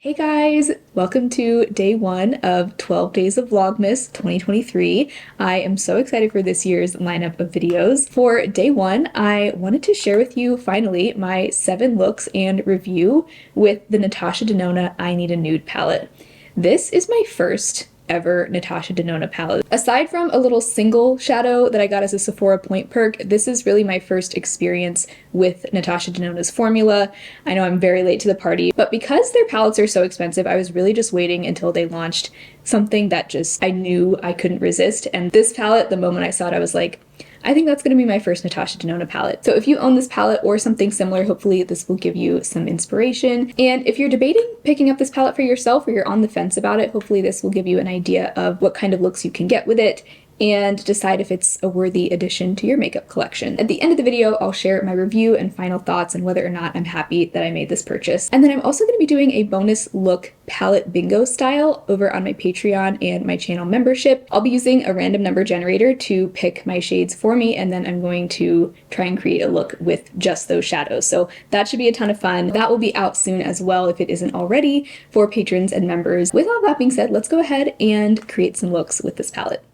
Hey guys, welcome to day one of 12 Days of Vlogmas 2023. I am so excited for this year's lineup of videos. For day one, I wanted to share with you finally my 7 looks and review with the Natasha Denona I Need a Nude palette. This is my first ever Natasha Denona palette. Aside from a little single shadow that I got as a Sephora point perk, this is really my first experience with Natasha Denona's formula. I know I'm very late to the party, but because their palettes are so expensive, I was really just waiting until they launched something that just I knew I couldn't resist. And this palette, the moment I saw it, I was like, I think that's going to be my first Natasha Denona palette. So if you own this palette or something similar, hopefully this will give you some inspiration. And if you're debating picking up this palette for yourself or you're on the fence about it, hopefully this will give you an idea of what kind of looks you can get with it and decide if it's a worthy addition to your makeup collection. At the end of the video, I'll share my review and final thoughts and whether or not I'm happy that I made this purchase. And then I'm also going to be doing a bonus look palette bingo style over on my Patreon and my channel membership. I'll be using a random number generator to pick my shades for me, and then I'm going to try and create a look with just those shadows. So that should be a ton of fun. That will be out soon as well if it isn't already for patrons and members. With all that being said, let's go ahead and create some looks with this palette.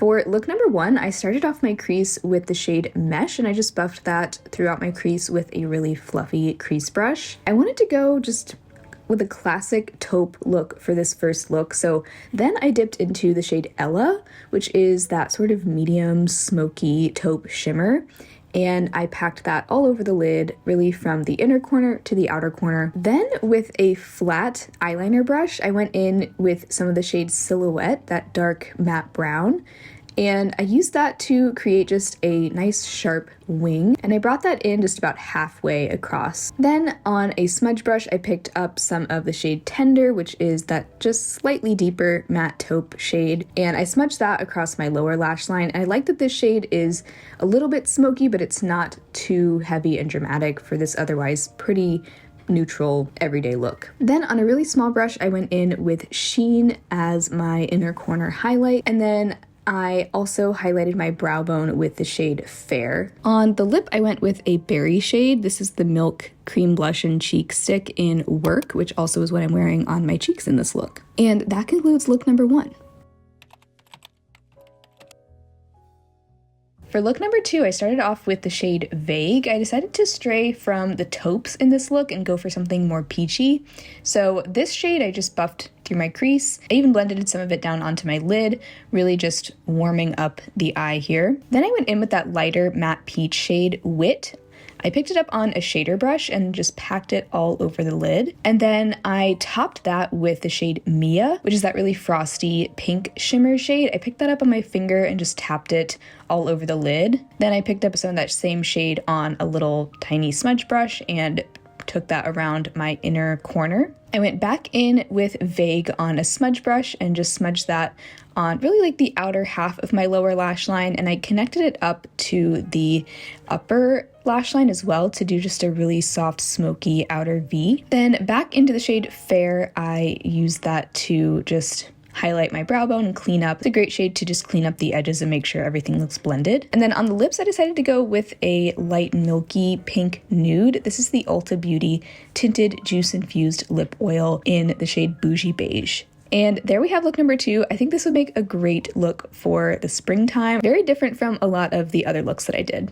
For look number one, I started off my crease with the shade Mesh, and I just buffed that throughout my crease with a really fluffy crease brush. I wanted to go just with a classic taupe look for this first look, so then I dipped into the shade Ella, which is that sort of medium smoky taupe shimmer. And I packed that all over the lid, really from the inner corner to the outer corner. Then with a flat eyeliner brush, I went in with some of the shade Silhouette, that dark matte brown, and I used that to create just a nice sharp wing, and I brought that in just about halfway across. Then on a smudge brush, I picked up some of the shade Tender, which is that just slightly deeper matte taupe shade, and I smudged that across my lower lash line. And I like that this shade is a little bit smoky, but it's not too heavy and dramatic for this otherwise pretty neutral everyday look. Then on a really small brush, I went in with Sheen as my inner corner highlight, and then I also highlighted my brow bone with the shade Fair. On the lip, I went with a berry shade. This is the Milk Cream Blush and Cheek Stick in Work, which also is what I'm wearing on my cheeks in this look. And that concludes look number one. For look number two, I started off with the shade Vague. I decided to stray from the taupes in this look and go for something more peachy. So this shade I just buffed through my crease. I even blended some of it down onto my lid, really just warming up the eye here. Then I went in with that lighter matte peach shade Wit. I picked it up on a shader brush and just packed it all over the lid. And then I topped that with the shade Mia, which is that really frosty pink shimmer shade. I picked that up on my finger and just tapped it all over the lid. Then I picked up some of that same shade on a little tiny smudge brush and took that around my inner corner. I went back in with Vague on a smudge brush and just smudged that on really like the outer half of my lower lash line, and I connected it up to the upper lash line as well to do just a really soft smoky outer V. Then back into the shade Fair, I used that to just highlight my brow bone and clean up. It's a great shade to just clean up the edges and make sure everything looks blended. And then on the lips, I decided to go with a light milky pink nude. This is the Ulta Beauty Tinted Juice Infused Lip Oil in the shade Bougie Beige. And there we have look number two. I think this would make a great look for the springtime. Very different from a lot of the other looks that I did.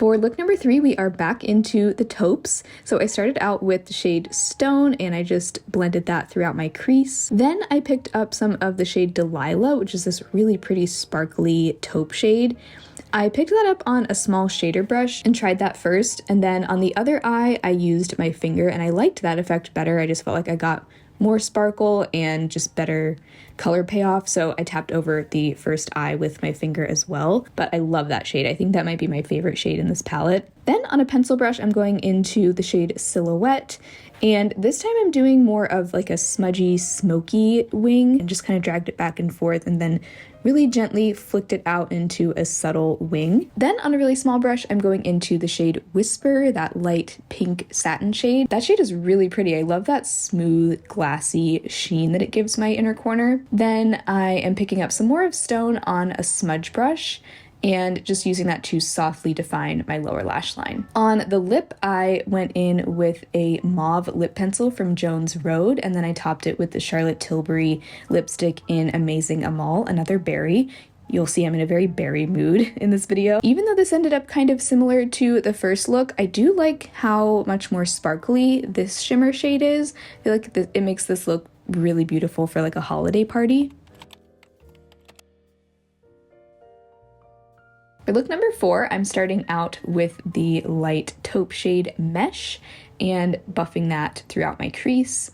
For look number three, we are back into the taupes. So I started out with the shade Stone and I just blended that throughout my crease. Then I picked up some of the shade Delilah, which is this really pretty sparkly taupe shade. I picked that up on a small shader brush and tried that first, and then on the other eye I used my finger, and I liked that effect better. I just felt like I got more sparkle and just better color payoff, so I tapped over the first eye with my finger as well. But I love that shade. I think that might be my favorite shade in this palette. Then on a pencil brush, I'm going into the shade Silhouette, and this time I'm doing more of like a smudgy, smoky wing and just kind of dragged it back and forth and then really gently flicked it out into a subtle wing. Then on a really small brush, I'm going into the shade Whisper, that light pink satin shade. That shade is really pretty. I love that smooth, glassy sheen that it gives my inner corner. Then I am picking up some more of Stone on a smudge brush and just using that to softly define my lower lash line. On the lip, I went in with a mauve lip pencil from Jones Road, and then I topped it with the Charlotte Tilbury lipstick in Amazing Amal, another berry. You'll see I'm in a very berry mood in this video. Even though this ended up kind of similar to the first look, I do like how much more sparkly this shimmer shade is. I feel like it makes this look really beautiful for like a holiday party. For look number 4, I'm starting out with the light taupe shade Mesh and buffing that throughout my crease.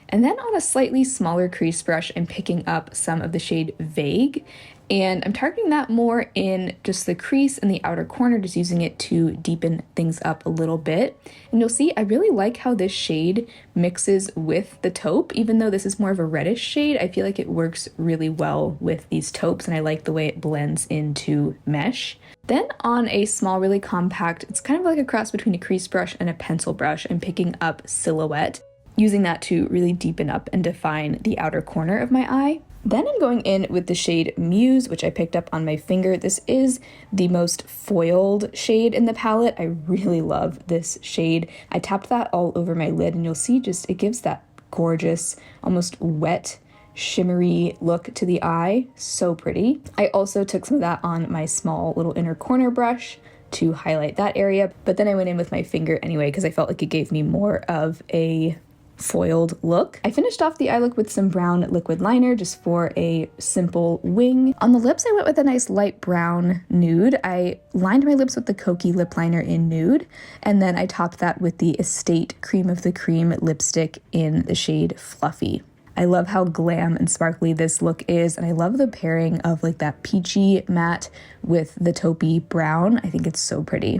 And then on a slightly smaller crease brush, I'm picking up some of the shade Vague, and I'm targeting that more in just the crease and the outer corner, just using it to deepen things up a little bit. And you'll see I really like how this shade mixes with the taupe. Even though this is more of a reddish shade, I feel like it works really well with these taupes, and I like the way it blends into Mesh. Then on a small, really compact, it's kind of like a cross between a crease brush and a pencil brush, I'm picking up Silhouette, using that to really deepen up and define the outer corner of my eye. Then I'm going in with the shade Muse, which I picked up on my finger. This is the most foiled shade in the palette. I really love this shade. I tapped that all over my lid, and you'll see just it gives that gorgeous, almost wet, shimmery look to the eye. So pretty. I also took some of that on my small little inner corner brush to highlight that area, but then I went in with my finger anyway because I felt like it gave me more of a foiled look. I finished off the eye look with some brown liquid liner just for a simple wing. On the lips, I went with a nice light brown nude. I lined my lips with the Kokie lip liner in Nude, and then I topped that with the Estate Cream of the Cream lipstick in the shade Fluffy. I love how glam and sparkly this look is, and I love the pairing of like that peachy matte with the taupey brown. I think it's so pretty.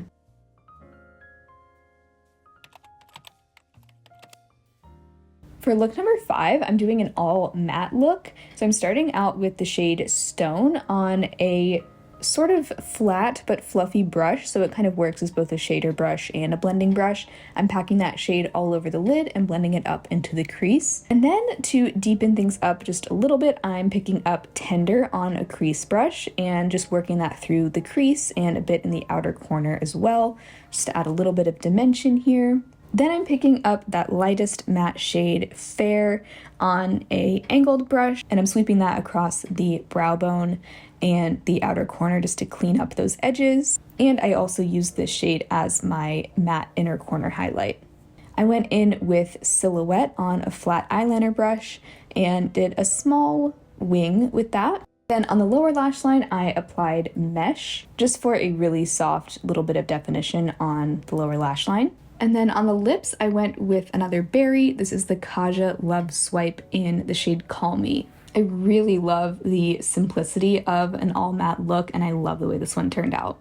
For look number 5, I'm doing an all matte look. So I'm starting out with the shade Stone on a sort of flat but fluffy brush, so it kind of works as both a shader brush and a blending brush. I'm packing that shade all over the lid and blending it up into the crease. And then to deepen things up just a little bit, I'm picking up Tender on a crease brush and just working that through the crease and a bit in the outer corner as well, just to add a little bit of dimension here. Then I'm picking up that lightest matte shade Fair on a angled brush, and I'm sweeping that across the brow bone and the outer corner just to clean up those edges. And I also used this shade as my matte inner corner highlight. I went in with Silhouette on a flat eyeliner brush and did a small wing with that. Then on the lower lash line, I applied Mesh just for a really soft little bit of definition on the lower lash line. And then on the lips, I went with another berry. This is the Kaja Love Swipe in the shade Call Me. I really love the simplicity of an all matte look, and I love the way this one turned out.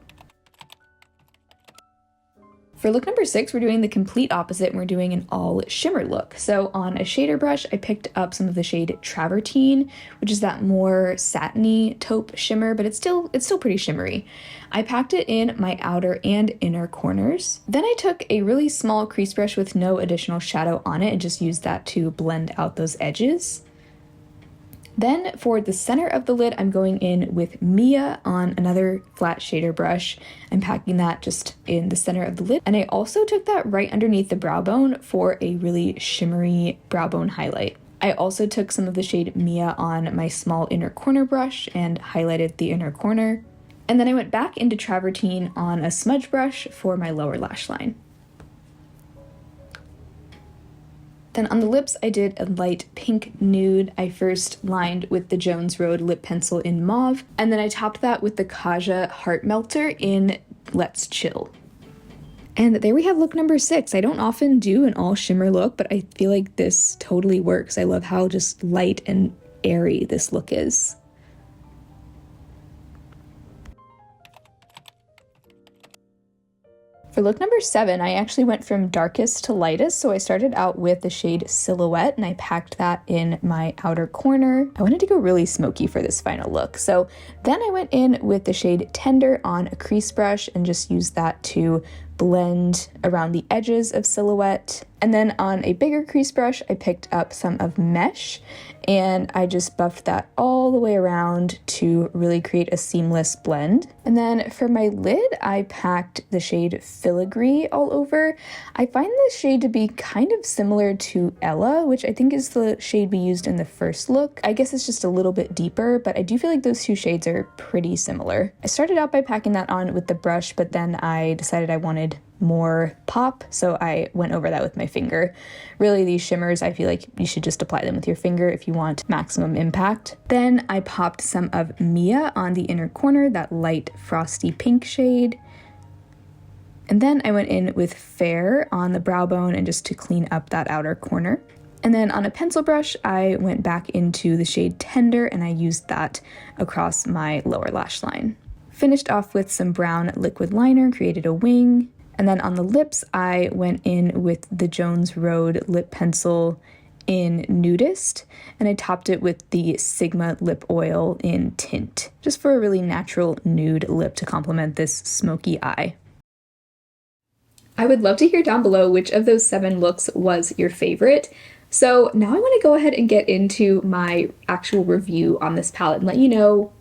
For look number 6, we're doing the complete opposite, and we're doing an all shimmer look. So on a shader brush, I picked up some of the shade Travertine, which is that more satiny taupe shimmer, but it's still pretty shimmery. I packed it in my outer and inner corners. Then I took a really small crease brush with no additional shadow on it and just used that to blend out those edges. Then for the center of the lid, I'm going in with Mia on another flat shader brush. I'm packing that just in the center of the lid. And I also took that right underneath the brow bone for a really shimmery brow bone highlight. I also took some of the shade Mia on my small inner corner brush and highlighted the inner corner. And then I went back into Travertine on a smudge brush for my lower lash line. Then on the lips, I did a light pink nude. I first lined with the Jones Road lip pencil in Mauve, and then I topped that with the Kaja Heart Melter in Let's Chill. And there we have look number 6. I don't often do an all shimmer look, but I feel like this totally works. I love how just light and airy this look is. For look number 7, I actually went from darkest to lightest, so I started out with the shade Silhouette, and I packed that in my outer corner. I wanted to go really smoky for this final look, so then I went in with the shade Tender on a crease brush and just used that to blend around the edges of Silhouette. And then on a bigger crease brush, I picked up some of Mesh and I just buffed that all the way around to really create a seamless blend. And then for my lid, I packed the shade Filigree all over. I find this shade to be kind of similar to Ella, which I think is the shade we used in the first look. I guess it's just a little bit deeper, but I do feel like those two shades are pretty similar. I started out by packing that on with the brush, but then I decided I wanted more pop, so I went over that with my finger. Really, these shimmers, I feel like you should just apply them with your finger if you want maximum impact. Then I popped some of Mia on the inner corner, that light frosty pink shade. And then I went in with Fair on the brow bone and just to clean up that outer corner. And then on a pencil brush, I went back into the shade Tender and I used that across my lower lash line. Finished off with some brown liquid liner, created a wing. And then on the lips, I went in with the Jones Road lip pencil in Nudist, and I topped it with the Sigma lip oil in Tint, just for a really natural nude lip to complement this smoky eye. I would love to hear down below which of those 7 looks was your favorite. So now I want to go ahead and get into my actual review on this palette and let you know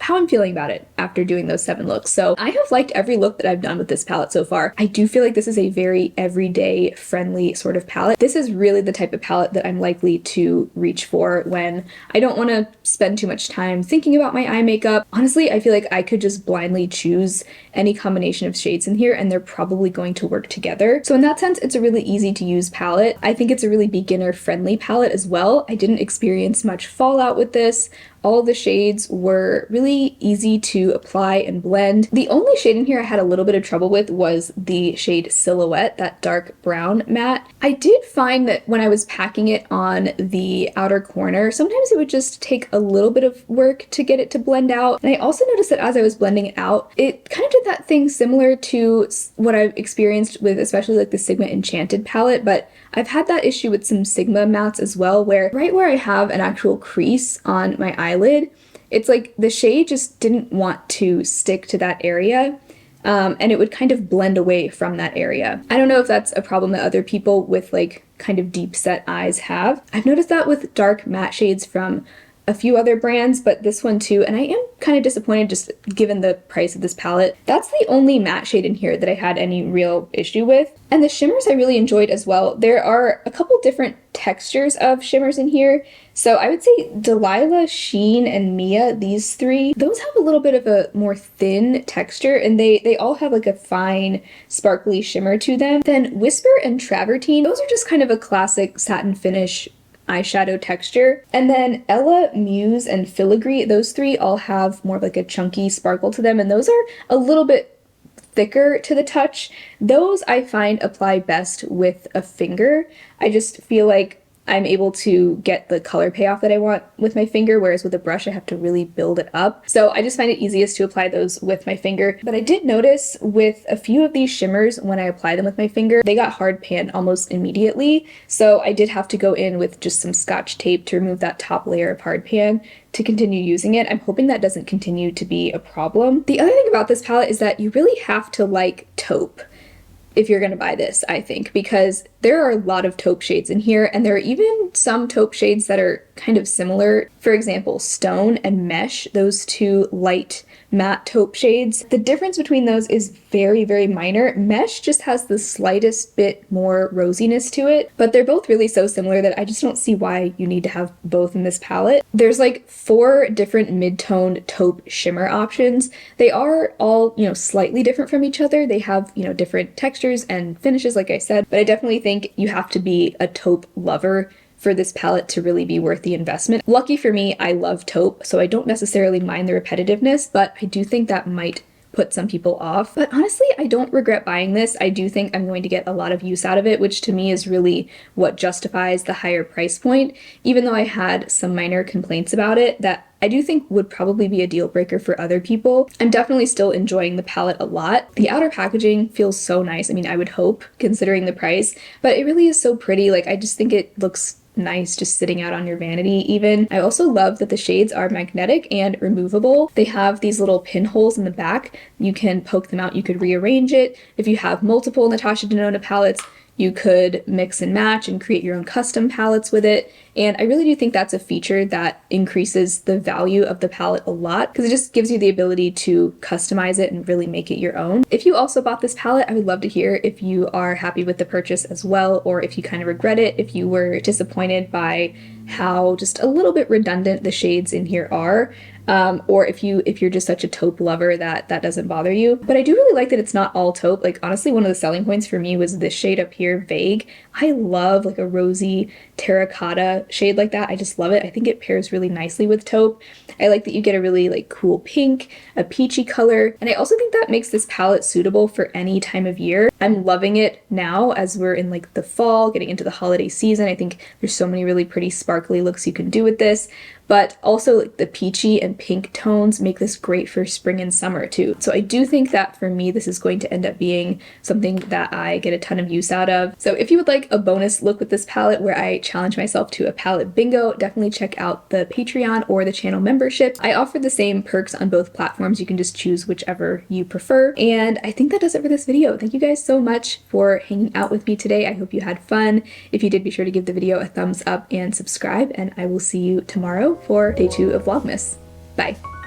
how I'm feeling about it after doing those 7 looks. So I have liked every look that I've done with this palette so far. I do feel like this is a very everyday friendly sort of palette. This is really the type of palette that I'm likely to reach for when I don't want to spend too much time thinking about my eye makeup. Honestly, I feel like I could just blindly choose any combination of shades in here and they're probably going to work together. So in that sense, it's a really easy to use palette. I think it's a really beginner friendly palette as well. I didn't experience much fallout with this. All the shades were really easy to apply and blend. The only shade in here I had a little bit of trouble with was the shade Silhouette, that dark brown matte. I did find that when I was packing it on the outer corner, sometimes it would just take a little bit of work to get it to blend out. And I also noticed that as I was blending it out, it kind of did that thing similar to what I've experienced with especially like the Sigma Enchanted palette, but I've had that issue with some Sigma mattes as well, where right where I have an actual crease on my eyelid, it's like the shade just didn't want to stick to that area, and it would kind of blend away from that area. I don't know if that's a problem that other people with like kind of deep set eyes have. I've noticed that with dark matte shades from a few other brands, but this one too, and I am kind of disappointed just given the price of this palette. That's the only matte shade in here that I had any real issue with. And the shimmers I really enjoyed as well. There are a couple different textures of shimmers in here. So I would say Delilah, Sheen, and Mia, these 3, those have a little bit of a more thin texture and they all have like a fine sparkly shimmer to them. Then Whisper and Travertine, those are just kind of a classic satin finish eyeshadow texture. And then Ella, Muse, and Filigree, those 3 all have more of like a chunky sparkle to them, and those are a little bit thicker to the touch. Those I find apply best with a finger. I just feel like I'm able to get the color payoff that I want with my finger, whereas with a brush I have to really build it up. So I just find it easiest to apply those with my finger. But I did notice with a few of these shimmers, when I apply them with my finger, they got hard pan almost immediately. So I did have to go in with just some Scotch tape to remove that top layer of hard pan to continue using it. I'm hoping that doesn't continue to be a problem. The other thing about this palette is that you really have to like taupe if you're going to buy this, I think, because there are a lot of taupe shades in here, and there are even some taupe shades that are kind of similar. For example, Stone and Mesh, those 2 light matte taupe shades. The difference between those is very, very minor. Mesh just has the slightest bit more rosiness to it, but they're both really so similar that I just don't see why you need to have both in this palette. There's like 4 different mid-toned taupe shimmer options. They are all, slightly different from each other. They have, different textures and finishes, like I said, but I definitely think you have to be a taupe lover for this palette to really be worth the investment. Lucky for me, I love taupe, so I don't necessarily mind the repetitiveness, but I do think that might put some people off. But honestly, I don't regret buying this. I do think I'm going to get a lot of use out of it, which to me is really what justifies the higher price point, even though I had some minor complaints about it that I do think would probably be a deal breaker for other people. I'm definitely still enjoying the palette a lot. The outer packaging feels so nice. I mean, I would hope, considering the price, but it really is so pretty. Like, I just think it looks nice just sitting out on your vanity even. I also love that the shades are magnetic and removable. They have these little pinholes in the back. You can poke them out, you could rearrange it. If you have multiple Natasha Denona palettes, You could mix and match and create your own custom palettes with it. And I really do think that's a feature that increases the value of the palette a lot because it just gives you the ability to customize it and really make it your own. If you also bought this palette, I would love to hear if you are happy with the purchase as well, or if you kind of regret it, if you were disappointed by how just a little bit redundant the shades in here are. Or if you're just such a taupe lover that doesn't bother you. But I do really like that it's not all taupe. Like honestly, one of the selling points for me was this shade up here, Vague. I love like a rosy terracotta shade like that. I just love it. I think it pairs really nicely with taupe. I like that you get a really like cool pink, a peachy color, and I also think that makes this palette suitable for any time of year. I'm loving it now as we're in like the fall, getting into the holiday season. I think there's so many really pretty sparkly looks you can do with this. But also like the peachy and pink tones make this great for spring and summer too. So I do think that for me, this is going to end up being something that I get a ton of use out of. So if you would like a bonus look with this palette where I challenge myself to a palette bingo, definitely check out the Patreon or the channel membership. I offer the same perks on both platforms. You can just choose whichever you prefer. And I think that does it for this video. Thank you guys so much for hanging out with me today. I hope you had fun. If you did, be sure to give the video a thumbs up and subscribe, and I will see you tomorrow for day 2 of Vlogmas. Bye.